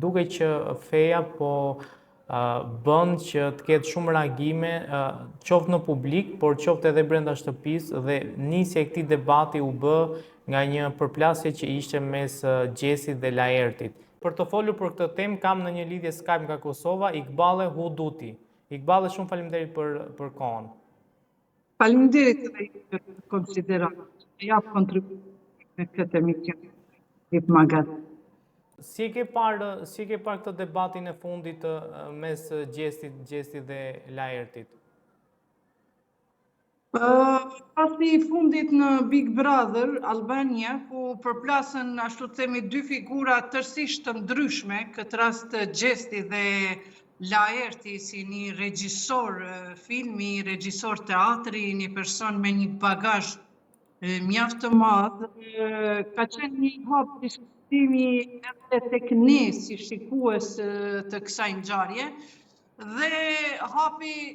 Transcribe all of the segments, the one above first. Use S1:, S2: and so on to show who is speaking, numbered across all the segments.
S1: duke që feja po bën që të ketë shumë reagime, qoftë në publik, por qoftë edhe brenda shtëpisë, dhe nisja e këtij debati u bë nga një përplasje që ishte mes Gjesit dhe Laertit. Për të folur për këtë temë kam në një lidhje Skype nga Kosova Iqbale Huduti. Iqbale, shumë faleminderit për kohën.
S2: Faleminderit edhe për konsiderat. Jap kontribut në këtë emision Hip Magazin.
S1: Si e ke parë këtë debatin e fundit mes Gjesit dhe Laertit?
S2: Pasi fundit në Big Brother Albania, ku përplasën, ashtu të themi, dy figura tërësisht të ndryshme, këtë rast Gjesti dhe Laerti, si një regjisor filmi, regjisor teatri, një person me një bagazh mjaft të madh, ka qenë një hap diskutimi edhe tek ne si shikues të kësaj ngjarje. Dhe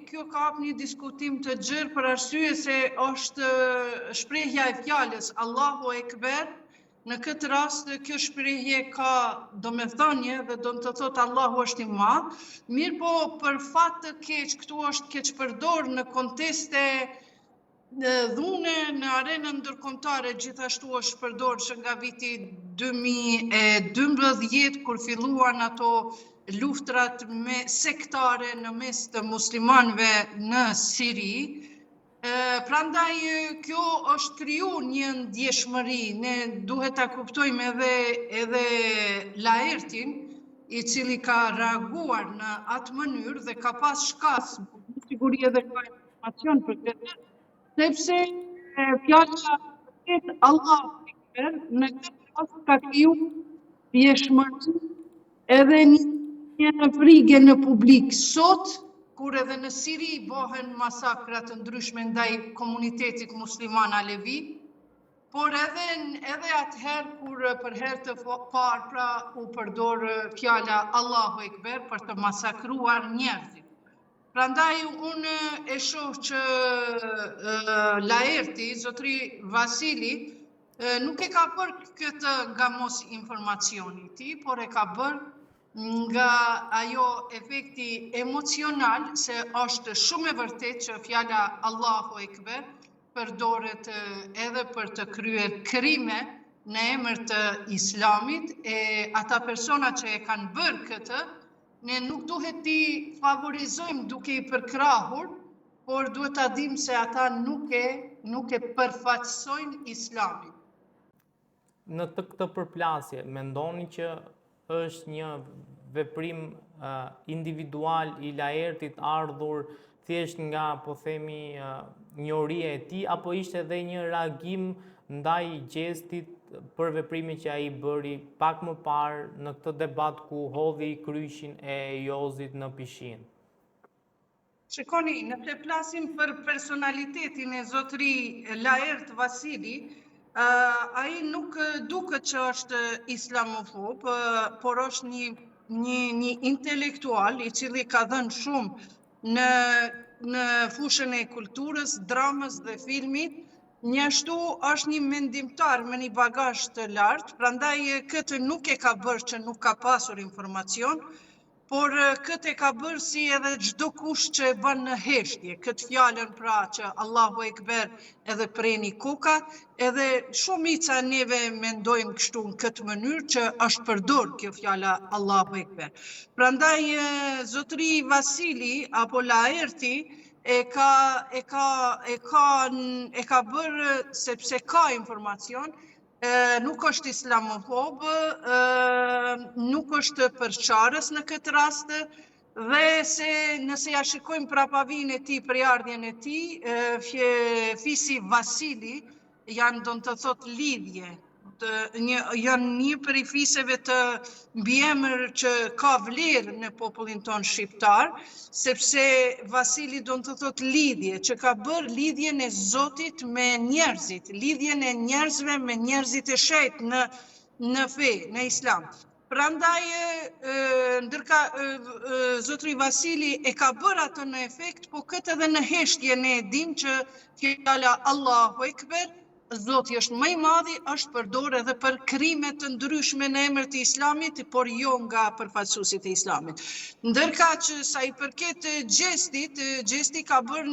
S2: kjo ka hap një diskutim të gjerë për arsye se është shprehja e fjalës Allahu Ekber. Në këtë rast, kjo shprehje ka domethënie dhe do të thotë Allahu është i madh, mirë po për fat të keq, këtu është keq përdor në konteste dhune në arenën ndërkombëtare, gjithashtu është përdor që nga viti 2012 kur filluan ato luftrat sektare në mes të muslimanëve në Siri. Prandaj kjo është kriju një ndjeshmëri. Ne duhet ta kuptojmë edhe Laertin, i cili ka reaguar në atë mënyrë dhe ka pas shkas, siguri edhe ka informacion për këtë, sepse fjala Allahu Ekber në këtë rast ka kriju ndjeshmëri edhe një frikë në publik. Sot, kur edhe në Siri bëhen masakra të ndryshme ndaj komunitetit musliman alevi, por edhe atëherë kur për herë të parë u përdor fjala Allahu Ekber për të masakruar njerëzit. Prandaj unë e shoh që Laerti, zotri Vasili, nuk e ka bërë këtë nga mos informacioni i tij, por e ka bërë nga ajo efekti emocional, se është shumë e vërtet që fjala Allahu Ekber përdoret edhe për të kryer krime në emër të Islamit, e ata persona që e kanë bërë këtë, ne nuk duhet t'i favorizojmë duke i përkrahur, por duhet ta dimë se ata nuk e përfaqësojnë Islamin.
S1: Në këtë përplasje, mendoni që është një veprim individual i Laertit ardhur thjesht nga, po themi, njohëria e tij, apo ishte edhe një reagim ndaj Gjestit për veprimin që ai bëri pak më parë në këtë debat ku hodhi kryqin e Jozit në pishinë?
S2: Shikoni, nëse flasim për personalitetin e zotri Laert Vasili, ai nuk duket që është islamofob, por është një intelektual i cili ka dhënë shumë në fushën e kulturës, dramës dhe filmit. Njashtu është një mendimtar me një bagazh të lartë, prandaj këtë nuk e ka bërë që nuk ka pasur informacion, por këtë e ka bërë si edhe çdo kush që e bën në heshtje, këtë fjalën pra që Allahu Ekber edhe preni kokat, edhe shumica neve mendojmë kështu në këtë mënyrë që është përdor kjo fjala Allahu Ekber. Prandaj zotri Vasili apo Laerti e ka bërë sepse ka informacion. Nuk është islamofob, nuk është përçarës në këtë rast, dhe se nëse ja shikojmë prapavin e tij, përardhjen e tij, fisi Vasili janë, do të thotë, lidhje. Janë një prej fiseve të mbiemër që ka vlerë në popullin ton shqiptar, sepse Vasili do të thotë lidhje, që ka bërë lidhjen e Zotit me njerëzit, lidhjen e njerëzve me njerëzit e shejt në fe, në Islam. Prandaj, ndërka zotri Vasili e ka bërë atë në efekt, po këtë edhe në heshtje ne dim që fjala Allahu Ekber Zoti është më i madhi, është përdorur edhe për krime të ndryshme në emër të Islamit, por jo nga përfaqësuesit e Islamit. Ndërka që sa i përket Gjestit, Gjesti ka bërë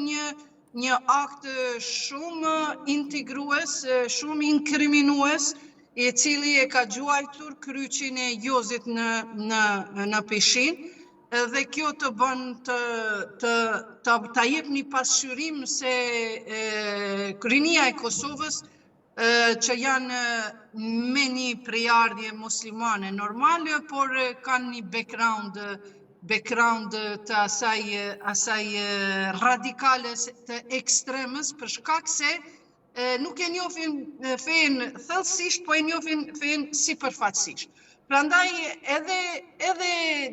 S2: një akt shumë integrues, shumë inkriminues, i cili e ka gjuajtur kryqin e Jozit në peshin, dhe kjo të bën ta jep një pasqyrim se rinia e Kosovës që janë me një prejardhje muslimane normale, por kanë një background të asaj radikale të ekstremës, për shkak se nuk e njohin fen thellësisht, po e njohin fen sipërfaqësisht. Prandaj edhe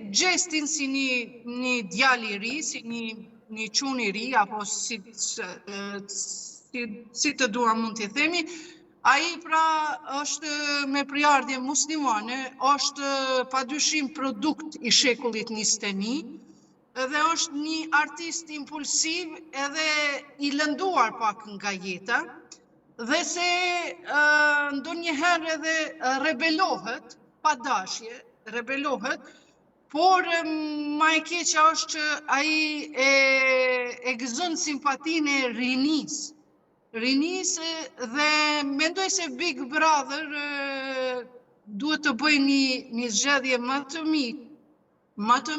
S2: Gjestin si një djalë i ri, si një çun i ri, apo si të dua mund t'i themi, ai pra është me prejardhje muslimane, është padyshim produkt i shekullit 21, dhe është një artist impulsiv edhe i lënduar pak nga jeta, dhe se ndonjëherë edhe rebelohet, pa dashje, rebelohet, por ma e keqja është që ai e gëzon simpatinë e rinisë, dhe mendoj se Big Brother duhet të bëjë një zgjedhje më të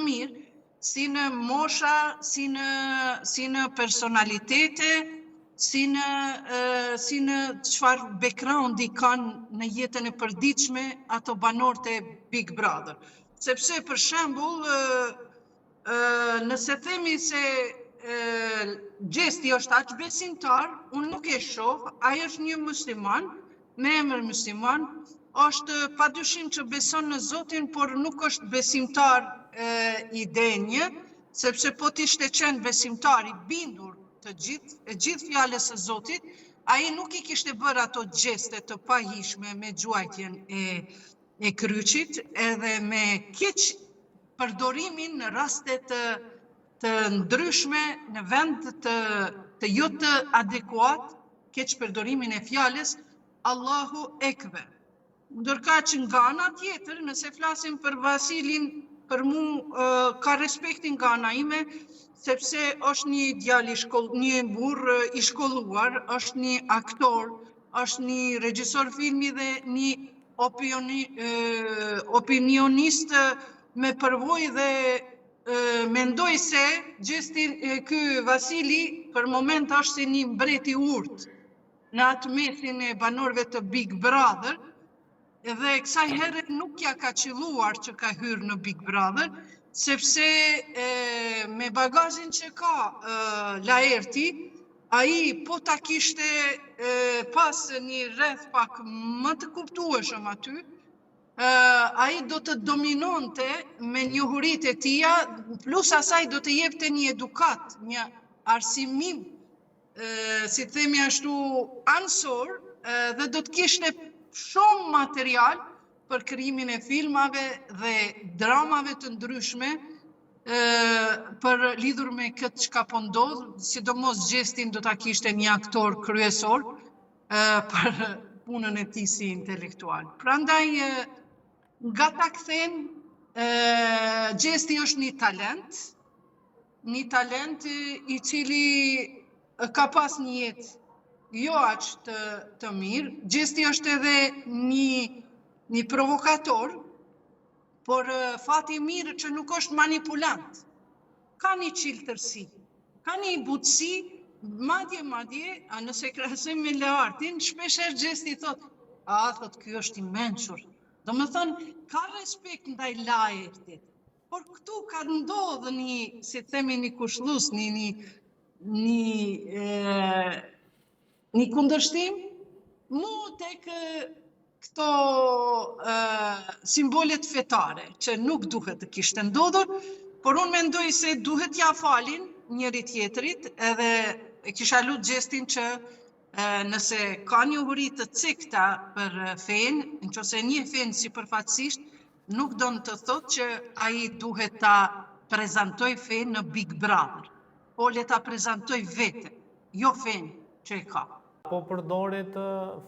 S2: mirë, si në mosha, si në personalitete, si në çfarë background i kanë në jetën e përditshme ato banorët e Big Brother. Sepse, për shembull, nëse themi se Gjesti është aq besimtar, unë nuk e shoh, ai është një musliman, me emër musliman, është padyshim që beson në Zotin, por nuk është besimtar i denjë, sepse po t'ishte qenë besimtar i bindur të gjithë fjalës së Zotit, ai nuk i kishte bërë ato gjeste të pahishme me gjuajtjen e kryqit, edhe me keq përdorimin në raste të ndryshme, në vend të jo të adekuat, keq përdorimin e fjalës Allahu Ekber. Ndërka që nga ana tjetër, nëse flasim për Vasilin, për mu ka respektin nga ana ime, sepse është një djalë një burr i shkolluar, është një aktor, është një regjisor filmi dhe një opinionist me përvojë, dhe mendoj se ky Vasili për moment është si një mbret i urtë në atë mesin e banorëve të Big Brother, dhe kësaj herë nuk ja ka qelluar që ka hyrë në Big Brother, sepse me bagazhin që ka Laerti, ai po ta kishte pas një rreth pak më të kuptueshëm aty, ai do të dominonte me njohuritë e tija, plus asaj do të jepte një edukat, një arsimim, si themi ashtu, ansor, dhe do të kishte shumë material për krijimin e filmave dhe dramave të ndryshme për lidhur me këtë çka po ndodh, sidomos Gjestin do ta kishte një aktor kryesor për punën e tij si intelektual. Prandaj nga ta kthen, Gjesti është një talent i cili ka pas një jetë jo aq të mirë. Gjesti është edhe një provokator, por fati mirë që nuk është manipulant. Ka një qiltërsi, ka një butësi, madje, nëse krahasojmë me Leartin, shpeshherë Gjesti thot, ky është i mençur. Domethënë, ka respekt ndaj Laertit, por këtu ka ndodhur një, si themi, një kushllus, një kundërshtim, mu tek këto simbolet fetare, që nuk duhet të kishte ndodhur, por unë mendoj se duhet ja falin njëri tjetrit, edhe e kisha lutur Gjestin që nëse ka njohuri të cekta për fen, nëse një fen sipërfaqësisht, nuk do të thotë që ai duhet ta prezantoj fen në Big Brother, po le ta prezantoj vete, jo fen që e ka.
S1: Po përdoret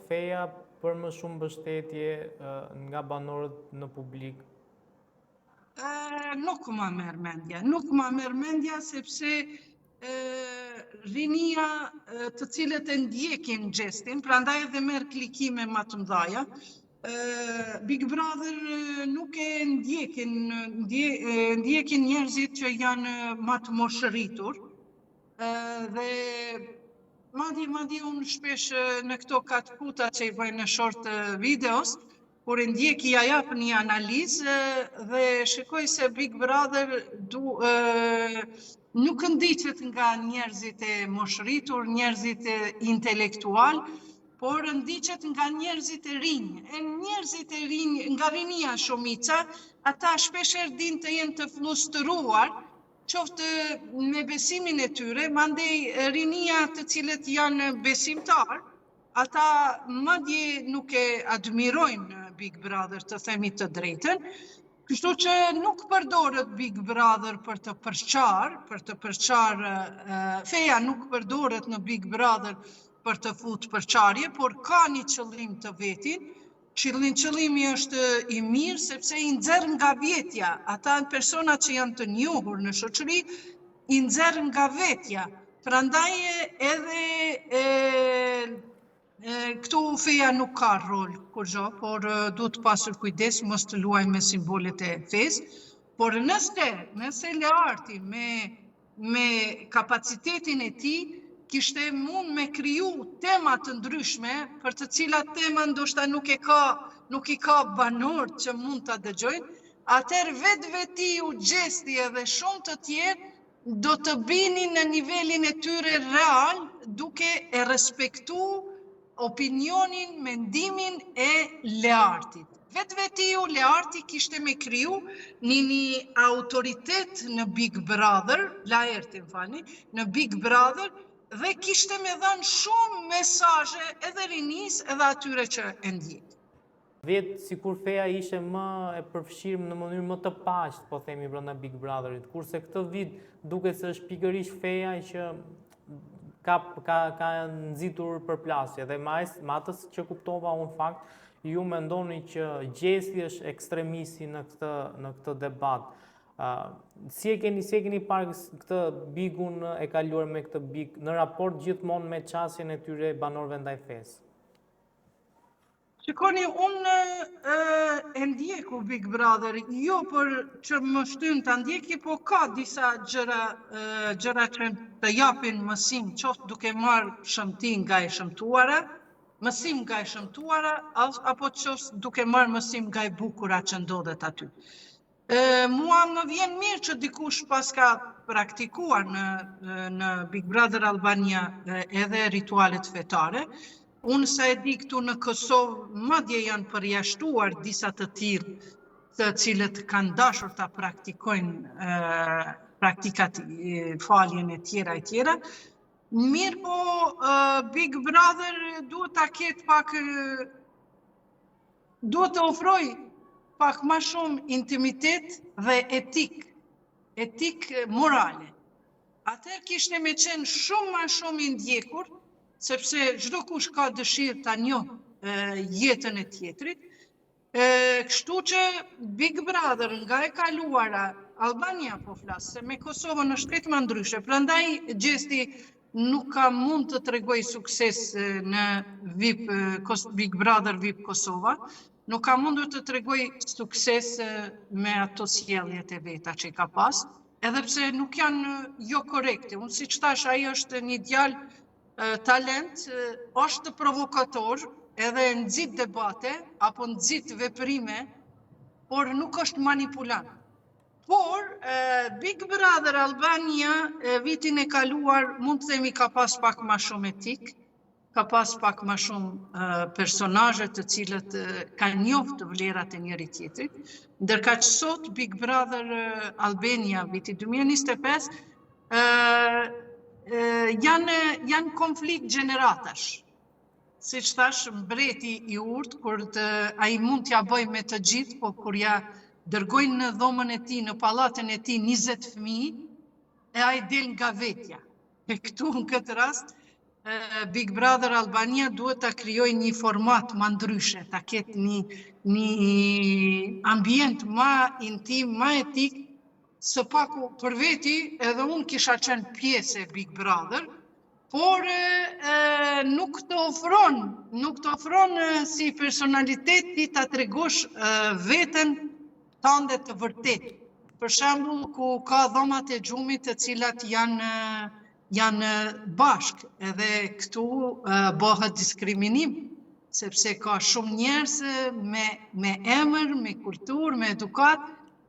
S1: feja për më shumë mbështetje nga banorët në publik?
S2: Nuk ma merr mendja sepse rinia të cilët e ndjekin gestin, prandaj edhe merr klikime më të mëdha. Big Brother nuk e ndjekin njerëzit që janë më të moshëritur, dhe madje unë shpesh në këto katputa që i bëjnë në short videos, kur e ndjeki ja jap një analizë dhe shikoj se Big Brother nuk ndiqet nga njerëzit e moshëritur, njerëzit e intelektual, por ndiqet nga njerëzit e rinj. E njerëzit e rinj, nga rinia shumica, ata shpesher din të jenë të flustëruar, qoftë me besimin e tyre, mandej rinia të cilët janë besimtar, ata madje nuk e admirojnë Big Brother, të themi të drejtën, kështu që nuk përdoret Big Brother për të përçarë, feja nuk përdoret në Big Brother për të futur përçarje, por ka një qëllim të vetin. Qëllimi është i mirë sepse i nxjerr nga vetja. Ata persona që janë të njohur në shoqëri i nxjerr nga vetja. Prandaj edhe këtu feja nuk ka rol kurrë, por duhet pasur kujdes mos të luajmë me simbolet e fesë. Por nëse Learti me kapacitetin e tij kishte mund me kriju tema të ndryshme, për të cilat tema ndoshta nuk i ka banorët që mund ta dëgjojnë, atëherë vetvetiu gjesti edhe shumë të tjerë do të binin në nivelin e tyre real, duke e respektuar opinionin, mendimin e Leartit. Vetvetiu Learti kishte me kriju një autoritet në Big Brother, Laerti në Big Brother, dhe kishte me dhënë shumë mesazhe edhe rinis edhe atyre që e ndjek.
S1: Vetë sikur feja ishte më e përfshirë në mënyrë më të paqët, po themi brenda Big Brotherit, kurse këtë vit duket se është pikërisht feja që ka nxitur përplasje, dhe me atës që kuptova unë fakt, ju mendoni që gjesti është ekstremisi në këtë debat. Si e keni parë këtë bigun e kaluar me këtë big në raport gjithmonë me qasjen e tyre banorëve ndaj fesë?
S2: Shikoni, unë e ndjeku Big Brother, jo për që më shtyn të ndjeki, po ka disa gjëra që të japin mësim, qoftë duke marrë shëmtim nga e shëmtuara, mësim nga e shëmtuara, apo qoftë duke marrë mësim nga e bukura që ndodhet aty. Mua më vjen mirë që dikush pas ka praktikuar në Big Brother Albania edhe ritualet fetare. Unë sa e di këtu në Kosovë, madje janë përjashtuar disa të tillë të cilët kanë dashur ta praktikojnë praktikat faljen e tjera. Mirë po, Big Brother duhet ta ketë pak, duhet të ofroj pak më shumë intimitet dhe etik morale. Atëherë kishte me qenë shumë më shumë i ndjekur, sepse çdo kush ka dëshirë ta njohë jetën e tjetrit. Kështu që Big Brother nga e kaluara, Albania po flas, se me Kosovën është krejt më ndryshe, prandaj gjesti nuk ka mund të tregoj sukses në Big Brother VIP Kosova, nuk ka mundur të tregoj sukses me ato sjelljet e veta që ka pas, edhe pse nuk janë jo korekte. Unë siç thash, ai është një djalë talent, është provokator, edhe nxit debate apo nxit veprime, por nuk është manipulant. Por Big Brother Albania vitin e kaluar mund të themi ka pas pak më shumë etik, ka pas pak më shumë personazhe të cilët kanë njohur vlerat e njëri tjetrit, ndërka që sot Big Brother Albania viti 2025 janë konflikt gjeneratash. Siç thash, mbreti i urtë, kur ai mund t'ja bëj me të gjithë, po kur ja dërgojnë në dhomën e tij, në pallatën e tij 20 fëmijë, e ai del nga vetja. E këtu në këtë rast Big Brother Albania duhet ta krijojë një format më ndryshe, ta ketë një ambient më intim, më etik. Së paku për veti, edhe unë kisha qenë pjesë e Big Brother, por nuk të ofron si personalitet ti ta tregosh veten tënde të vërtet. Për shembull, ku ka dhomat e gjumit të cilat janë bashk, edhe këtu bëhet diskriminim, sepse ka shumë njerëz me emër, me kulturë, me edukat,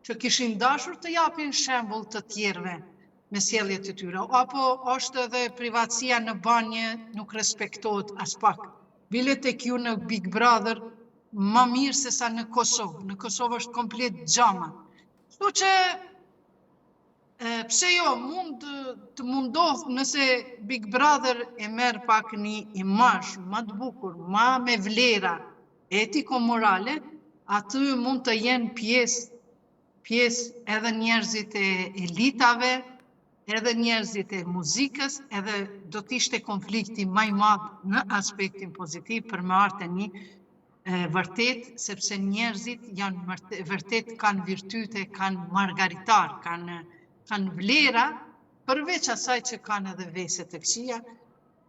S2: që kishin dashur të japin shembull të tjerëve me sjelljet e tyre. Apo është edhe privatësia në banje nuk respektohet as pak. Bile tek ju në Big Brother më mirë se sa në Kosovë. Në Kosovë është komplet xhama. Kështu që pse jo, mund të mundohet nëse Big Brother e merr pak një imazh më të bukur, më me vlera etiko-morale, aty mund të jenë pjesë edhe njerëzit e elitave, edhe njerëzit e muzikës, edhe do t'ishte konflikti më i madh në aspektin pozitiv për me ardhur një vërtet, sepse njerëzit janë vërtet kanë virtyte, kanë margaritar, kanë vlera, përveç asaj që kanë edhe vese të këqija.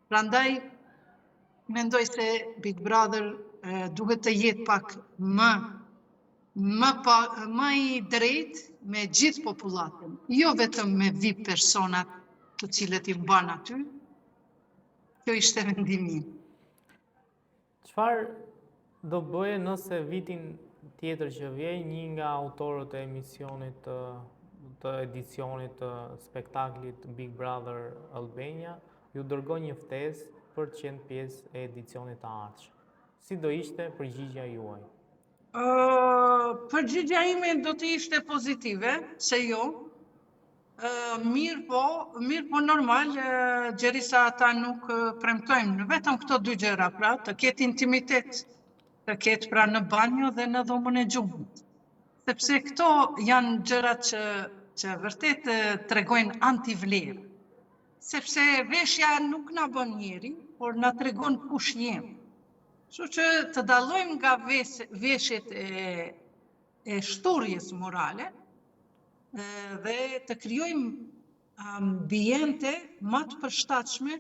S2: Prandaj mendoj se Big Brother duhet të jetë pak më i drejtë me gjithë popullatën, jo vetëm me VIP personat të cilët i mban aty. Kjo ishte vendimi im.
S1: Çfarë do bëje nëse vitin tjetër që vjen një nga autorët e emisionit të edicionit të spektaklit Big Brother Albania ju dërgon një ftesë për të qenë pjesë e edicionit të ardhshëm? Si do ishte përgjigjja juaj?
S2: Përgjigjja ime do të ishte pozitive, se jo. Mirë po normal, gjerisa ata nuk premtojmë, vetëm këto dy gjëra, pra, të ketë intimitet, të ketë pra në banjo dhe në dhomën e gjumit. Sepse këto janë gjërat që vërtet tregojnë antivlerë. Sepse veshja nuk na bën njeri, por na tregon kush jemi. Kështu që të dallojmë nga veshjet e shturjes morale dhe të krijojmë ambiente më të përshtatshme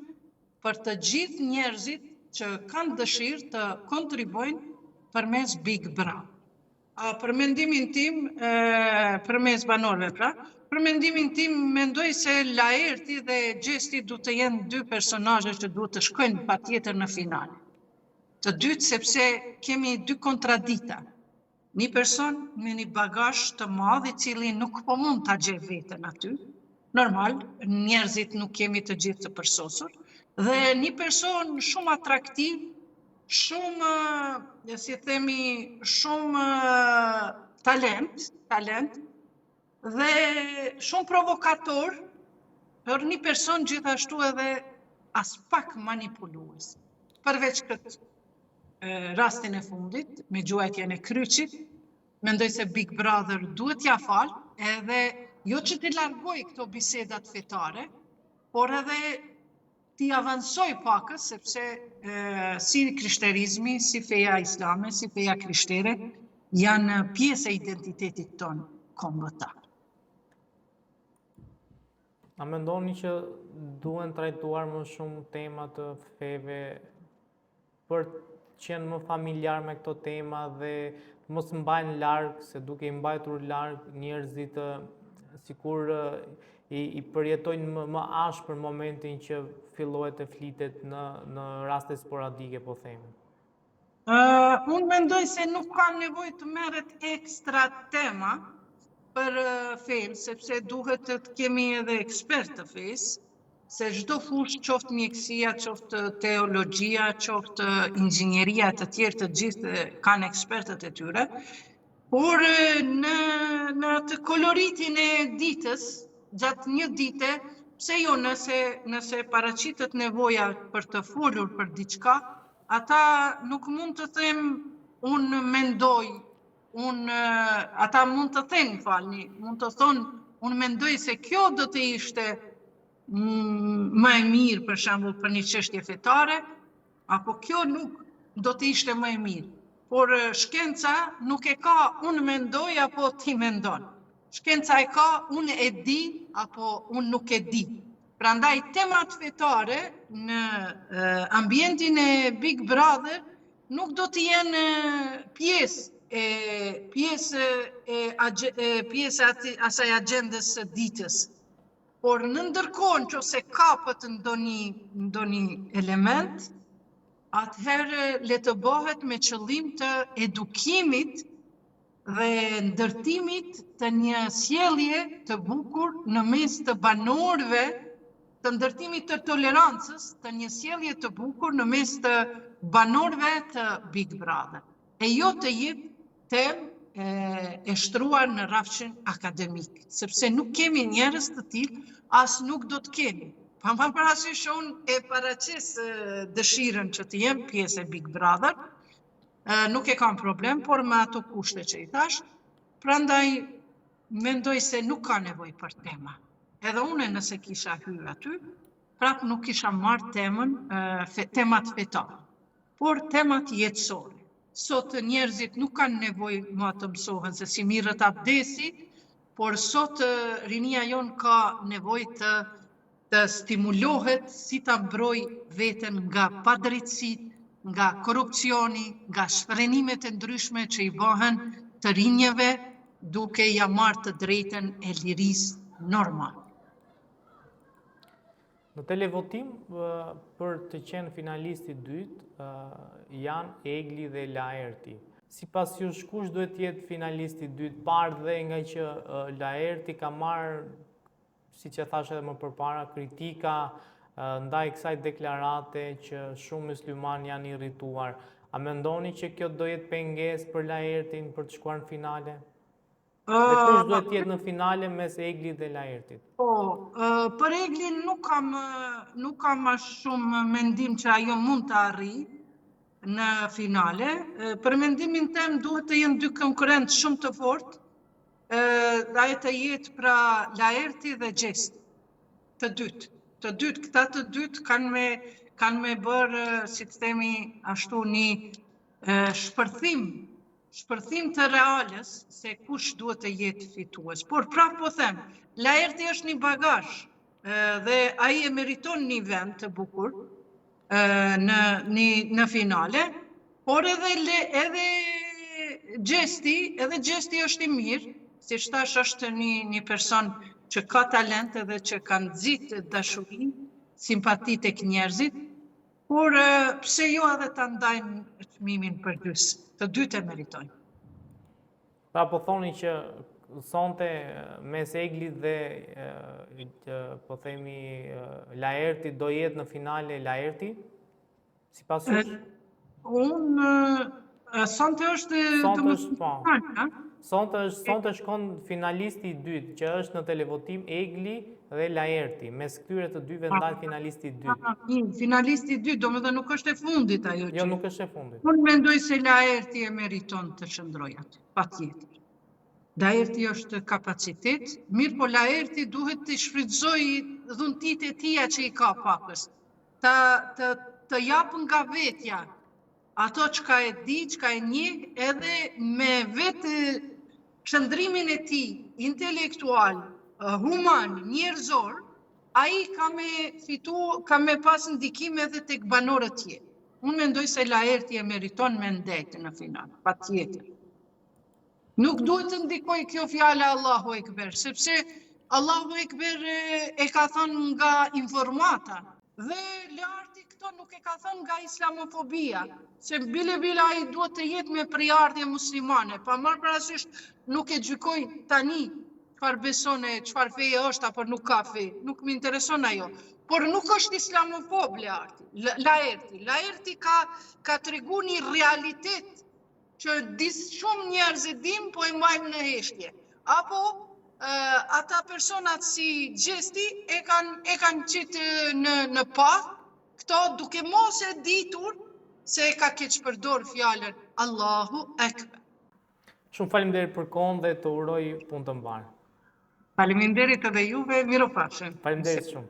S2: për të gjithë njerëzit që kanë dëshirë të kontribojnë përmes Big Brother. Për mendimin tim, përmes banorëve pra, për mendimin tim mendoj se Laerti dhe Gjesti duhet të jenë dy personazhe që duhet të shkojnë patjetër në finale. Të dytë sepse kemi dy kontradikta. Një person me një bagazh të madh i cili nuk po mund ta gjej veten aty. Normal, njerëzit nuk kemi të gjithë të përsosur. Dhe një person shumë atraktiv, shumë, si themi, shumë talent dhe shumë provokator, për një person gjithashtu edhe as pak manipulues. Përveç këtë rastin e fundit, me gjuajtjen e kryqit, mendoj se Big Brother duhet ja falë, edhe jo që t'i largoj këto bisedat fetare, por edhe t'i avansoj pakës, sepse si krishterizmi, si feja islame, si feja krishtere, janë pjesë e identitetit tonë kombëtar.
S1: A mendoni që duhen trajtuar më shumë tema të feve për qenë më familjar me këto tema dhe mos mbajnë larg, se duke i mbajtur larg njerëzit sikur i përjetojnë më ashpër momentin që fillohet të flitet në raste sporadike, po themi.
S2: Unë mendoj se nuk ka nevojë të merret ekstra tema për fejnë, sepse duhet të kemi edhe ekspert të fejs, se çdo fushë, qoftë mjekësia, qoftë teologjia, qoftë inxhinieria të tjerë, të gjithë kanë ekspertët e tyre, por në të koloritin e ditës, gjatë një dite, pse jo nëse paraqitet nevoja për të folur për diçka, ata nuk mund të them unë mendoj, ata mund të them, mund të thonë unë mendoj se kjo do të ishte më e mirë për shembull për një çështje fetare, apo kjo nuk do të ishte më e mirë. Por shkenca nuk e ka unë mendoj apo ti mendon. Shkenca e ka unë e di apo unë nuk e di. Prandaj temat fetare në ambientin e Big Brother nuk do të jenë pjesë e asaj agjendës së ditës. Por në ndërkohë nëse kapët ndonjë element, atëherë le të bëhet me qëllim të edukimit dhe ndërtimit të një sjellje të bukur në mes të banorëve, të ndërtimit të tolerancës, të një sjellje të bukur në mes të banorëve të Big Brother. E jo të jetë temë e shtruar në rrafshin akademik, sepse nuk kemi njerëz të tillë, as nuk do të kemi. Pa parasysh unë e paraqes dëshirën që të jem pjesë e Big Brother, nuk e kam problem, por me ato kushte që i thash, prandaj mendoj se nuk ka nevojë për tema. Edhe une nëse kisha hyrë aty, prap nuk kisha marrë temat fetare, por temat jetësore. Sot njerëzit nuk kanë nevojë më të mësohen se si mirët abdesi, por sot rinia jon ka nevojë të stimulohet si ta mbroj veten nga padrejtësitë, nga korrupsioni, nga shfrenimet e ndryshme që i bëhen të rinjeve duke ja marrë të drejtën e lirisë normale.
S1: Në televotim për të qenë finalisti dytë janë Egli dhe Laerti. Sipas jush, kush duhet të jetë finalisti dytë, parë dhe nga që Laerti ka marrë, siç e thash edhe më përpara, kritika ndaj kësaj deklarate që shumë musliman janë irrituar. A mendoni që kjo do jetë pengesë për Laertin për të shkuar në finale? Dhe kush duhet të jetë në finale mes Eglit dhe Laertit?
S2: Për Eglin nuk kam më shumë mendim që ajo mund të arrijë në finale. Për mendimin tem duhet të jenë dy konkurrentë shumë të fortë, dhe të jetë pra Laerti dhe Gjesti, të dytë. Këta të dytë kanë me bërë, si të themi ashtu, një shpërthim të reales se kush duhet të jetë fitues. Por prapë po them, Laerti është një bagazh dhe ai e meriton një vend të bukur në finale, por edhe Gjesti është i mirë, si thash është një person që ka talent edhe që kanë nxit dashuri, simpati tek njerëzit, por pse jo edhe ta ndajmë çmimin për dys. Të dytë e meritojnë.
S1: Pra po thoni që sonte mes Eglit dhe po themi Laerti do jetë në finale Laerti? Sipas jush?
S2: Sonte është
S1: Sonte shkon finalisti i dytë, që është në televotim Egli dhe Laerti. Mes këtyre të dyve ndahet finalisti i dytë.
S2: Finalisti i dytë, domethënë nuk është e fundit ajo.
S1: Jo, nuk është e fundit.
S2: Unë mendoj se Laerti e meriton të qëndrojë aty, patjetër. Laerti është kapacitet, mirë po Laerti duhet të shfrytëzojë dhuntitë e tija që i ka pakës. Të japë nga vetja ato çka e di, çka e njeh, edhe me vetë qëndrimin e tij intelektual, human, njerëzor, ai ka me pas ndikim edhe tek banorët tjerë. Unë mendoj se Laerti e meriton me ndetë në final, patjetër. Nuk duhet të ndikoj kjo fjala Allahu Ekber, sepse Allahu Ekber e ka thënë nga informata, dhe Laerti këto nuk e ka thënë nga islamofobia, se bile ai duhet të jetë me përjardhje muslimane, pa marrë parasysh nuk e gjykoj tani çfarë beson e çfarë feje është apo nuk ka fe, nuk më intereson ajo. Por nuk është islamofob Laerti. Laerti ka tregu një realitet që shumë njerëz e dim, po e mbajmë në heshtje. Apo ata personat si Gjesti e kanë qitë në pa, këto duke mos e ditur se e ka keq përdor fjalën Allahu Ekber.
S1: Shumë faleminderit për kohën dhe të uroj punë të mbarë.
S2: Faleminderit edhe juve, mirupafshim.
S1: Faleminderit shumë.